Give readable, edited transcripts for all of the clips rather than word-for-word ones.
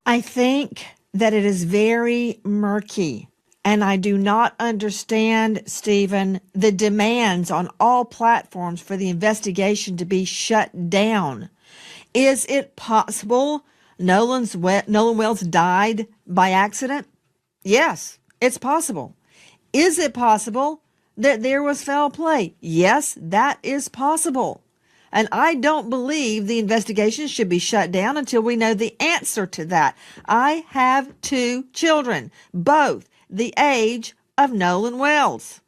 I think that it is very murky. And I do not understand, Stephen, the demands on all platforms for the investigation to be shut down. Is it possible Nolan Wells died by accident? Yes, it's possible. Is it possible that there was foul play? Yes, that is possible. And I don't believe the investigation should be shut down until we know the answer to that. I have 2 children, both the age of Nolan Wells.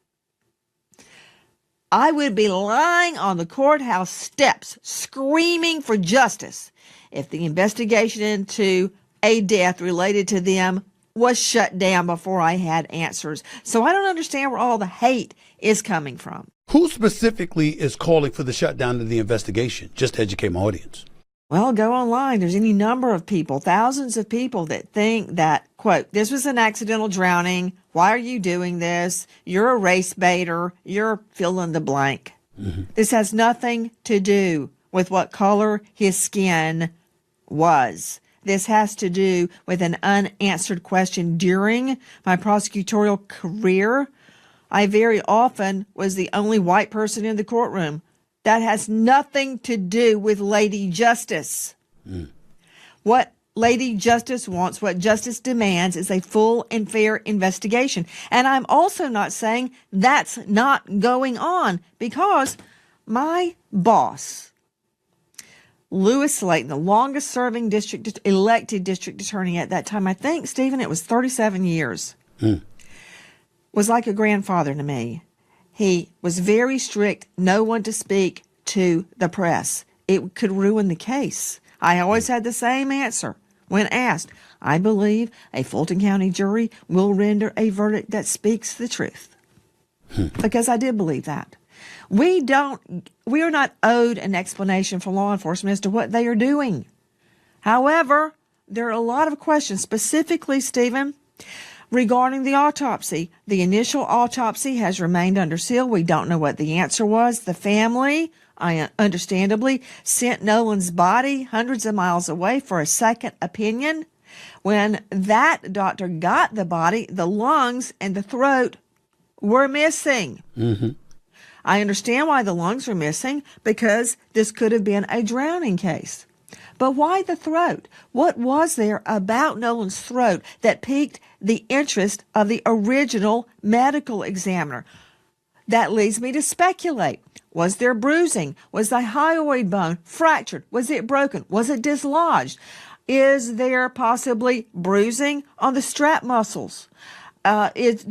I would be lying on the courthouse steps screaming for justice if the investigation into a death related to them was shut down before I had answers. So I don't understand where all the hate is coming from. Who specifically is calling for the shutdown of the investigation? Just to educate my audience. Well, go online. There's any number of people, thousands of people that think that, quote, this was an accidental drowning. Why are you doing this? You're a race baiter. You're fill in the blank. Mm-hmm. This has nothing to do with what color his skin was. This has to do with an unanswered question. During my prosecutorial career, I very often was the only white person in the courtroom. That has nothing to do with Lady Justice. What Lady Justice wants, what justice demands, is a full and fair investigation. And I'm also not saying that's not going on, because my boss, Lewis Slayton, the longest serving elected district attorney at that time, I think, Stephen, it was 37 years, was like a grandfather to me. He was very strict, no one to speak to the press. It could ruin the case. I always had the same answer when asked. I believe a Fulton County jury will render a verdict that speaks the truth. Because I did believe that. We are not owed an explanation from law enforcement as to what they are doing. However, there are a lot of questions, specifically, Stephen, regarding the autopsy. The initial autopsy has remained under seal. We don't know what the answer was. The family, understandably, sent Nolan's body hundreds of miles away for a second opinion. When that doctor got the body, the lungs and the throat were missing. Mm-hmm. I understand why the lungs were missing, because this could have been a drowning case. But why the throat? What was there about Nolan's throat that piqued the interest of the original medical examiner? That leads me to speculate. Was there bruising? Was the hyoid bone fractured? Was it broken? Was it dislodged? Is there possibly bruising on the strap muscles? Is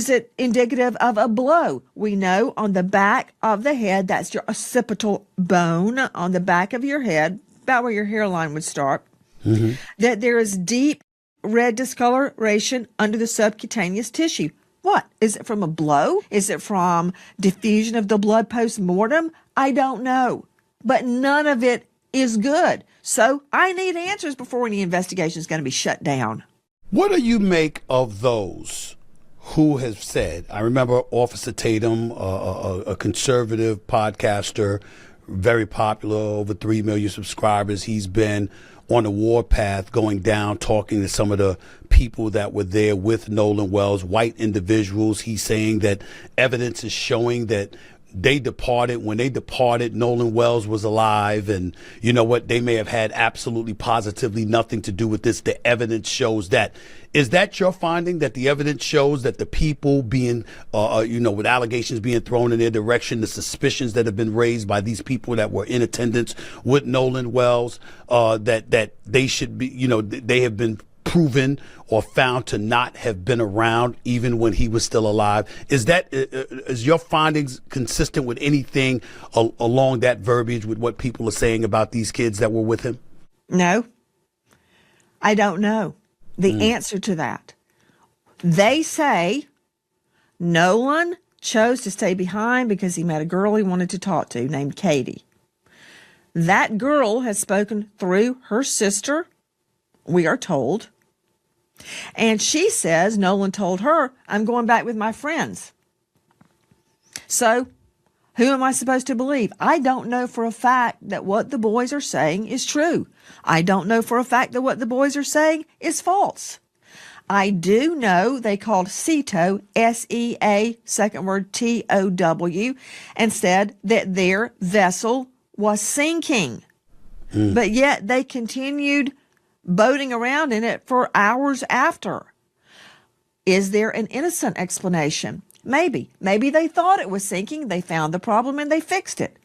it indicative of a blow? We know on the back of the head, that's your occipital bone on the back of your head, about where your hairline would start, that there is deep red discoloration under the subcutaneous tissue. What? Is it from a blow? Is it from diffusion of the blood post-mortem? I don't know. But none of it is good. So I need answers before any investigation is going to be shut down. What do you make of those who have said, I remember Officer Tatum, a conservative podcaster, very popular, over 3 million subscribers. He's been on the warpath, going down, talking to some of the people that were there with Nolan Wells, white individuals. He's saying that evidence is showing that they departed. When they departed, Nolan Wells was alive. And you know what? They may have had absolutely positively nothing to do with this. The evidence shows that. Is that your finding, that the evidence shows that the people being, with allegations being thrown in their direction, the suspicions that have been raised by these people that were in attendance with Nolan Wells, that they should be, they have been proven or found to not have been around even when he was still alive? Is your findings consistent with anything along that verbiage with what people are saying about these kids that were with him? No, I don't know the answer to that. They say Nolan chose to stay behind because he met a girl he wanted to talk to named Katie. That girl has spoken through her sister, we are told. And she says Nolan told her, I'm going back with my friends. So Who am I supposed to believe? I don't know for a fact that what the boys are saying is true. I don't know for a fact that what the boys are saying is false. I do know they called SEATOW, S-E-A, second word T-O-W, and said that their vessel was sinking. But yet they continued boating around in it for hours after. Is there an innocent explanation? Maybe. Maybe they thought it was sinking. They found the problem and they fixed it.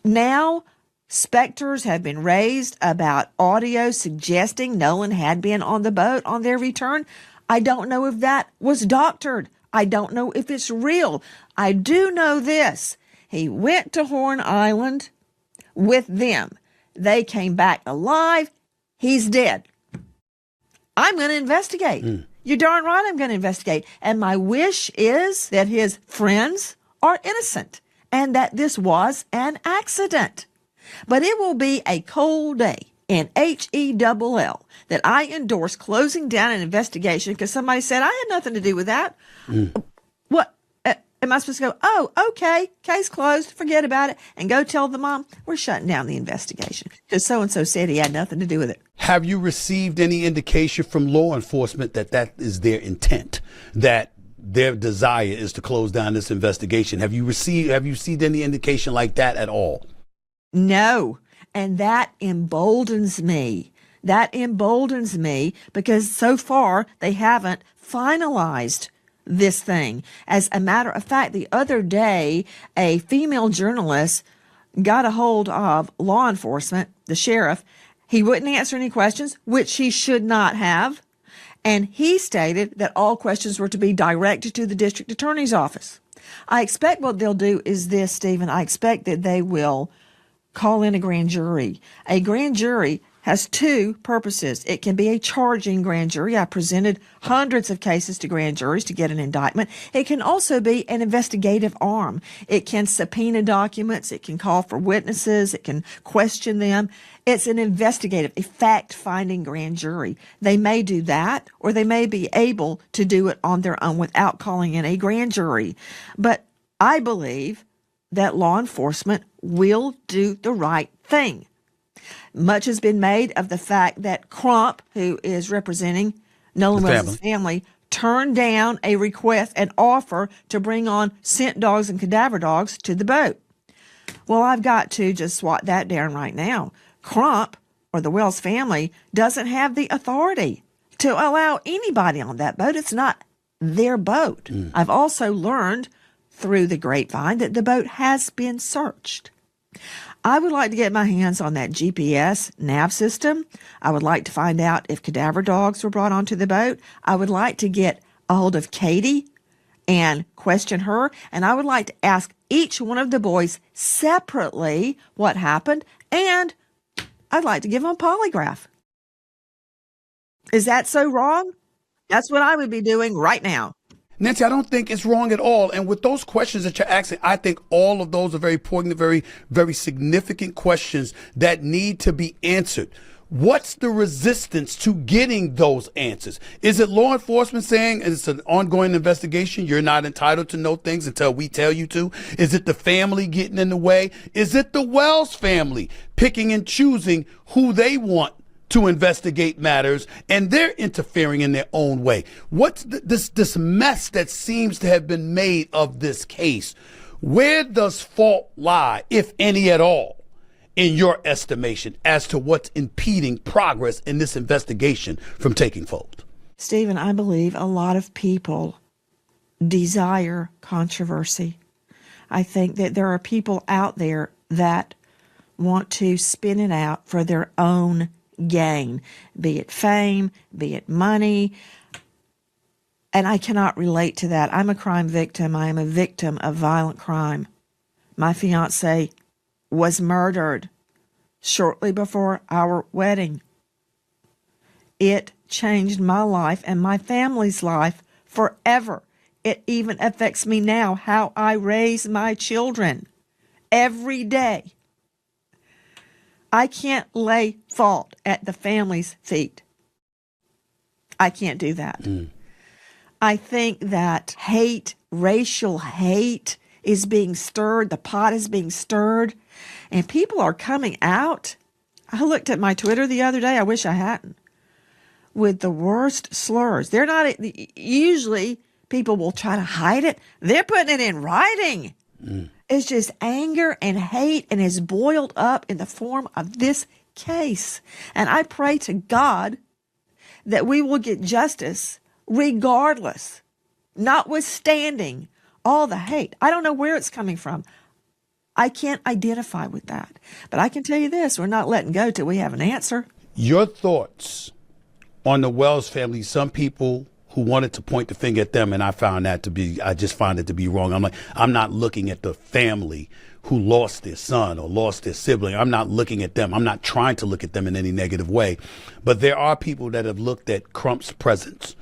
Now, specters have been raised about audio suggesting Nolan had been on the boat on their return. I don't know if that was doctored. I don't know if it's real. I do know this. He went to Horn Island with them. They came back alive. He's dead. I'm going to investigate. You're darn right I'm going to investigate. And my wish is that his friends are innocent and that this was an accident. But it will be a cold day in HELL that I endorse closing down an investigation because somebody said I had nothing to do with that. What? Am I supposed to go, oh, okay, case closed, forget about it, and go tell the mom, we're shutting down the investigation because so-and-so said he had nothing to do with it. Have you received any indication from law enforcement that that is their intent, that their desire is to close down this investigation? Have you seen any indication like that at all? No, and that emboldens me. That emboldens me because so far they haven't finalized this thing. As a matter of fact, the other day, a female journalist got a hold of law enforcement, the sheriff. He wouldn't answer any questions, which he should not have. And he stated that all questions were to be directed to the district attorney's office. I expect what they'll do is this, Stephen. I expect that they will call in a grand jury. A grand jury has two purposes. It can be a charging grand jury. I presented hundreds of cases to grand juries to get an indictment. It can also be an investigative arm. It can subpoena documents. It can call for witnesses. It can question them. It's an investigative, a fact-finding grand jury. They may do that, or they may be able to do it on their own without calling in a grand jury. But I believe that law enforcement will do the right thing. Much has been made of the fact that Crump, who is representing Nolan Wells' family, turned down a request, an offer to bring on scent dogs and cadaver dogs to the boat. Well, I've got to just swat that down right now. Crump, or the Wells family, doesn't have the authority to allow anybody on that boat. It's not their boat. I've also learned through the grapevine that the boat has been searched. I would like to get my hands on that GPS nav system. I would like to find out if cadaver dogs were brought onto the boat. I would like to get a hold of Katie and question her. And I would like to ask each one of the boys separately what happened. And I'd like to give them a polygraph. Is that so wrong? That's what I would be doing right now. Nancy, I don't think it's wrong at all. And with those questions that you're asking, I think all of those are very poignant, very, very significant questions that need to be answered. What's the resistance to getting those answers? Is it law enforcement saying it's an ongoing investigation? You're not entitled to know things until we tell you to? Is it the family getting in the way? Is it the Wells family picking and choosing who they want to investigate matters, and they're interfering in their own way? What's this mess that seems to have been made of this case? Where does fault lie, if any at all, in your estimation, as to what's impeding progress in this investigation from taking fold? Stephen, I believe a lot of people desire controversy. I think that there are people out there that want to spin it out for their own gain, be it fame, be it money. And I cannot relate to that. I'm a crime victim. I am a victim of violent crime. My fiance was murdered shortly before our wedding. It changed my life and my family's life forever. It even affects me now, how I raise my children every day. I can't lay fault at the family's feet. I can't do that. I think that hate, racial hate, is being stirred. The pot is being stirred. And people are coming out. I looked at my Twitter the other day. I wish I hadn't. With the worst slurs. They're not, usually people will try to hide it. They're putting it in writing. It's just anger and hate, and is boiled up in the form of this case. And I pray to God that we will get justice regardless, notwithstanding all the hate. I don't know where it's coming from. I can't identify with that. But I can tell you this, we're not letting go till we have an answer. Your thoughts on the Wells family. Some people who wanted to point the finger at them, and I just find it to be wrong. I'm not looking at the family who lost their son or lost their sibling. I'm not looking at them. I'm not trying to look at them in any negative way. But there are people that have looked at Crump's presence,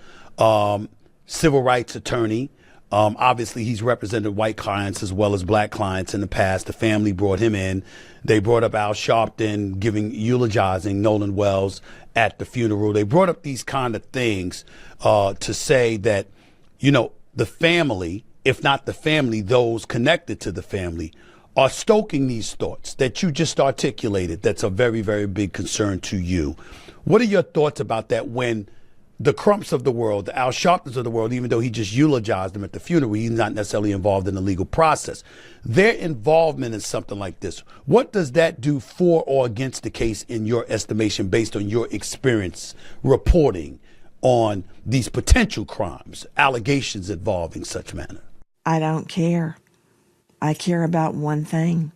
civil rights attorney. Obviously, he's represented white clients as well as black clients in the past. The family brought him in. They brought up Al Sharpton eulogizing Nolan Wells at the funeral. They brought up these kind of things to say that, the family, if not the family, those connected to the family, are stoking these thoughts that you just articulated. That's a very, very big concern to you. What are your thoughts about that when the Crumps of the world, the Al Sharptons of the world, even though he just eulogized them at the funeral, he's not necessarily involved in the legal process. Their involvement in something like this, what does that do for or against the case in your estimation, based on your experience reporting on these potential crimes, allegations involving such manner? I don't care. I care about one thing.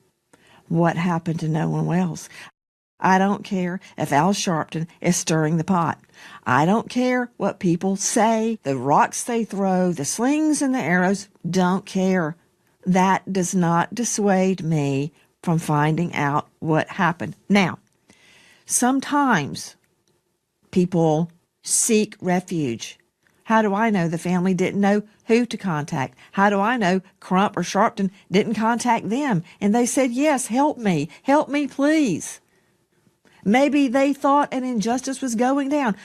What happened to Nolan Wells? I don't care if Al Sharpton is stirring the pot. I don't care what people say, the rocks they throw, the slings and the arrows. Don't care. That does not dissuade me from finding out what happened. Now, sometimes people seek refuge. How do I know the family didn't know who to contact? How do I know Crump or Sharpton didn't contact them? And they said, yes, help me, please. Maybe they thought an injustice was going down.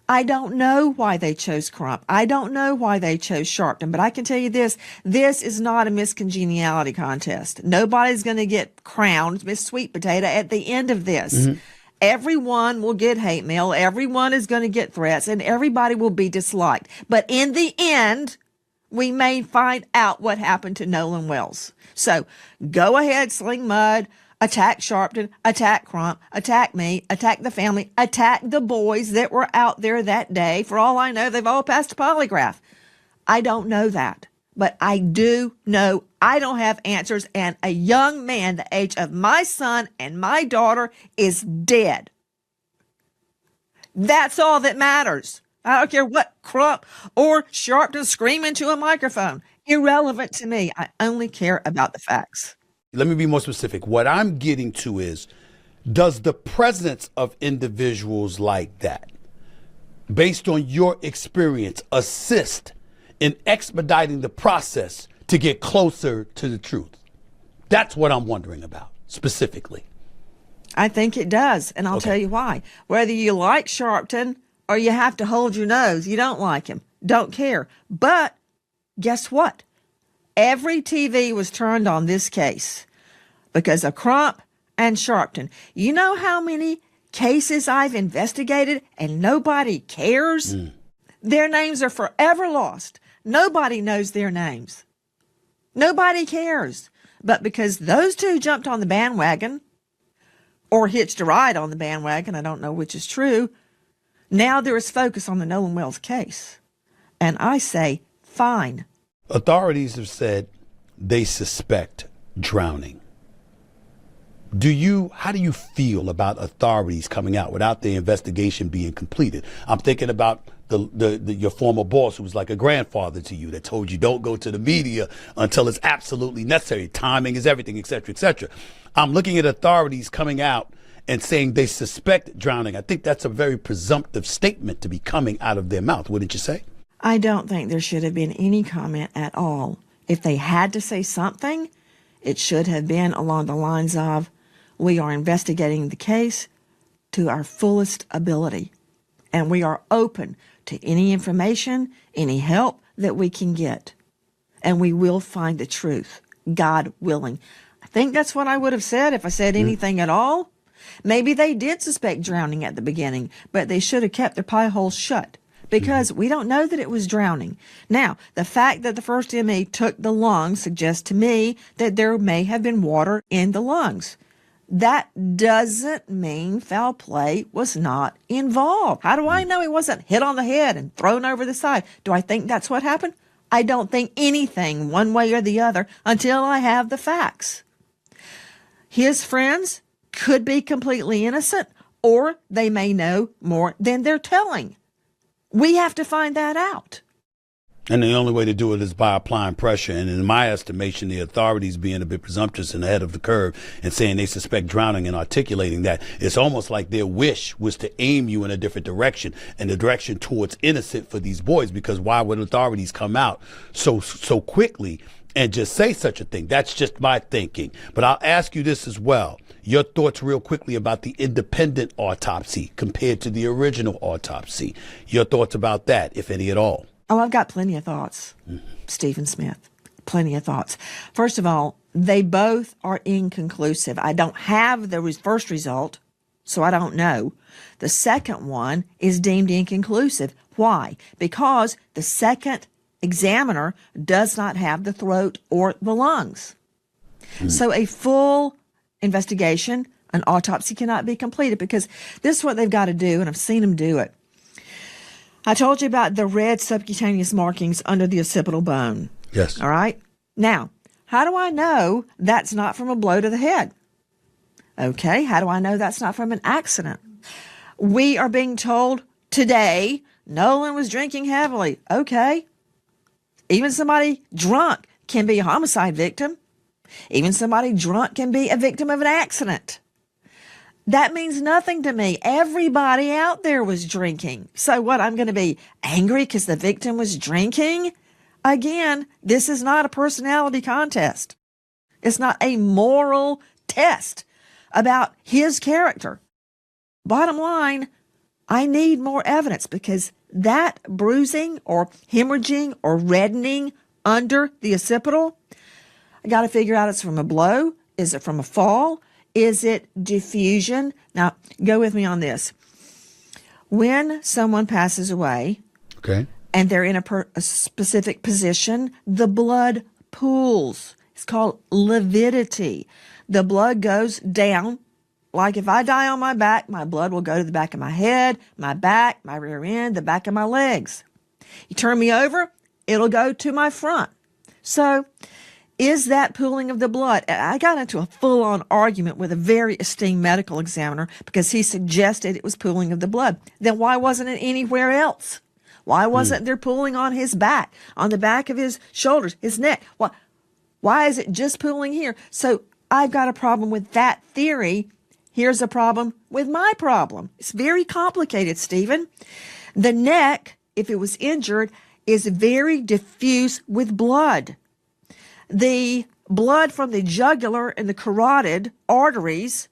I don't know why they chose Crump. I don't know why they chose Sharpton, but I can tell you this is not a Miss Congeniality contest. Nobody's going to get crowned Miss Sweet Potato at the end of this. Mm-hmm. Everyone will get hate mail. Everyone is going to get threats, and everybody will be disliked. But in the end, we may find out what happened to Nolan Wells. So go ahead, sling mud, attack Sharpton, attack Crump, attack me, attack the family, attack the boys that were out there that day. For all I know, they've all passed a polygraph. I don't know that, but I do know I don't have answers, and a young man the age of my son and my daughter is dead. That's all that matters. I don't care what Crump or Sharpton scream into a microphone. Irrelevant to me. I only care about the facts. Let me be more specific. What I'm getting to is, does the presence of individuals like that, based on your experience, assist in expediting the process to get closer to the truth? That's what I'm wondering about specifically. I think it does, and I'll tell you why. Whether you like Sharpton or you have to hold your nose, you don't like him, don't care. But guess what? Every TV was turned on this case because of Crump and Sharpton. You know how many cases I've investigated and nobody cares? Their names are forever lost. Nobody knows their names. Nobody cares. But because those two jumped on the bandwagon or hitched a ride on the bandwagon, I don't know which is true, now there is focus on the Nolan Wells case. And I say, fine. Authorities have said they suspect drowning. How do you feel about authorities coming out without the investigation being completed? I'm thinking about your former boss, who was like a grandfather to you, that told you don't go to the media until it's absolutely necessary. Timing is everything, et cetera, et cetera. I'm looking at authorities coming out and saying they suspect drowning. I think that's a very presumptive statement to be coming out of their mouth, wouldn't you say? I don't think there should have been any comment at all. If they had to say something, it should have been along the lines of, we are investigating the case to our fullest ability, and we are open to any information, any help that we can get, and we will find the truth. God willing. I think that's what I would have said if I said anything at all. Maybe they did suspect drowning at the beginning, but they should have kept their pie holes shut because we don't know that it was drowning. Now, the fact that the first ME took the lungs suggests to me that there may have been water in the lungs. That doesn't mean foul play was not involved. How do I know he wasn't hit on the head and thrown over the side? Do I think that's what happened? I don't think anything one way or the other until I have the facts. His friends could be completely innocent, or they may know more than they're telling. We have to find that out. And the only way to do it is by applying pressure. And in my estimation, the authorities being a bit presumptuous and ahead of the curve and saying they suspect drowning and articulating that, it's almost like their wish was to aim you in a different direction, and the direction towards innocent for these boys, because why would authorities come out so quickly and just say such a thing? That's just my thinking. But I'll ask you this as well. Your thoughts real quickly about the independent autopsy compared to the original autopsy. Your thoughts about that, if any at all. Oh, I've got plenty of thoughts, Stephen Smith. Plenty of thoughts. First of all, they both are inconclusive. I don't have the first result, so I don't know. The second one is deemed inconclusive. Why? Because the second examiner does not have the throat or the lungs. So a full investigation, an autopsy cannot be completed because this is what they've got to do, and I've seen them do it. I told you about the red subcutaneous markings under the occipital bone. Yes. All right. Now, how do I know that's not from a blow to the head? Okay. How do I know that's not from an accident? We are being told today Nolan was drinking heavily. Okay. Even somebody drunk can be a homicide victim. Even somebody drunk can be a victim of an accident. That means nothing to me. Everybody out there was drinking. So what, I'm going to be angry because the victim was drinking? Again, this is not a personality contest. It's not a moral test about his character. Bottom line, I need more evidence because that bruising or hemorrhaging or reddening under the occipital, I got to figure out it's from a blow. Is it from a fall? Is it diffusion? Now, go with me on this. When someone passes away, Okay. and they're in a specific position, the blood pools. It's called lividity. The blood goes down. Like if I die on my back, my blood will go to the back of my head, my back, my rear end, the back of my legs. You turn me over, it'll go to my front. So, is that pooling of the blood? I got into a full-on argument with a very esteemed medical examiner because he suggested it was pooling of the blood. Then why wasn't it anywhere else? Why wasn't there pooling on his back, on the back of his shoulders, his neck? Why is it just pooling here? So I've got a problem with that theory. Here's a problem with my problem. It's very complicated, Stephen. The neck, if it was injured, is very diffuse with blood. The blood from the jugular and the carotid arteries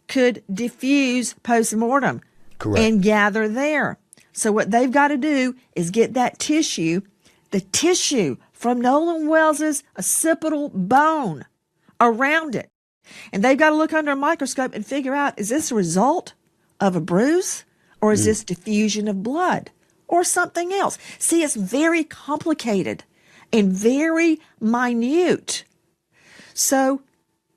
could diffuse post-mortem and gather there. So what they've got to do is get that tissue, the tissue from Nolan Wells's occipital bone around it. And they've got to look under a microscope and figure out, is this a result of a bruise or is this diffusion of blood or something else? See, it's very complicated and very minute. So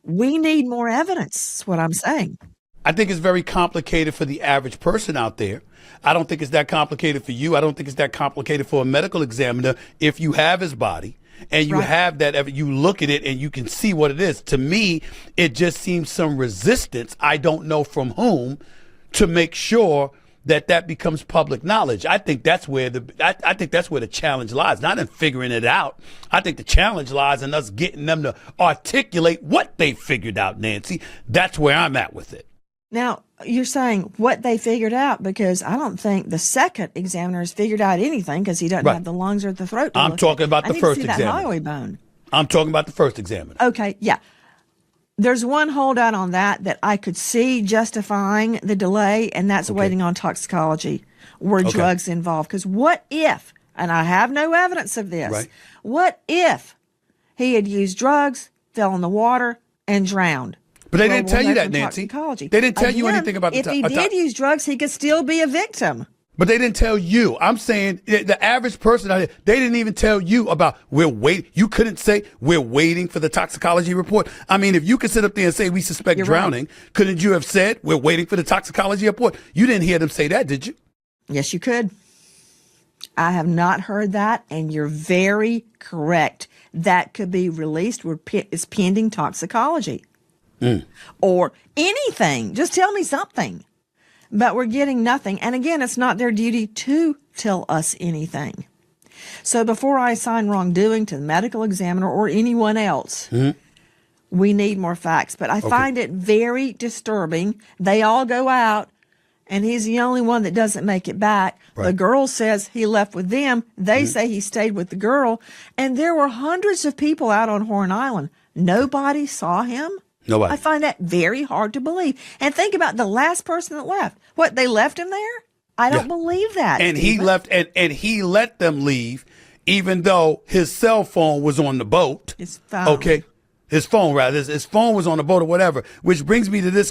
we need more evidence, is what I'm saying. I think it's very complicated for the average person out there. I don't think it's that complicated for you. I don't think it's that complicated for a medical examiner. If you have his body and you have that, you look at it and you can see what it is. To me, it just seems some resistance, I don't know from whom, to make sure that becomes public knowledge. I think that's where I think that's where the challenge lies, not in figuring it out. I think the challenge lies in us getting them to articulate what they figured out, Nancy. That's where I'm at with it. Now, you're saying what they figured out, because I don't think the second examiner has figured out anything because he doesn't have the lungs or the throat. I'm talking about the first examiner. That highway bone. I'm talking about the first examiner. Okay, yeah. There's one holdout on that I could see justifying the delay, and that's waiting on toxicology. Were drugs involved? Because what if, and I have no evidence of this, what if he had used drugs fell in the water, and drowned. But they Well, didn't tell we'll you know that, from Nancy. toxicology. They didn't tell you Again, anything about the if he did use drugs, he could still be a victim. But they didn't tell you. I'm saying the average person out there, they didn't even tell you about we're waiting. You couldn't say we're waiting for the toxicology report. I mean, if you could sit up there and say we suspect You're drowning, right. couldn't you have said we're waiting for the toxicology report? You didn't hear them say that, did you? Yes, you could. I have not heard that, and you're very correct. That could be released where it's pending toxicology. Or anything. Just tell me something. But we're getting nothing. And again, it's not their duty to tell us anything. So before I assign wrongdoing to the medical examiner or anyone else, we need more facts. But I find it very disturbing. They all go out, and he's the only one that doesn't make it back. Right. The girl says he left with them. They say he stayed with the girl. And there were hundreds of people out on Horn Island. Nobody saw him. Nobody. I find that very hard to believe. And think about the last person that left. What, they left him there? I don't believe that. And he Stephen. left, and he let them leave, even though his cell phone was on the boat. His phone. Okay. His phone, rather. His phone was on the boat or whatever. Which brings me to this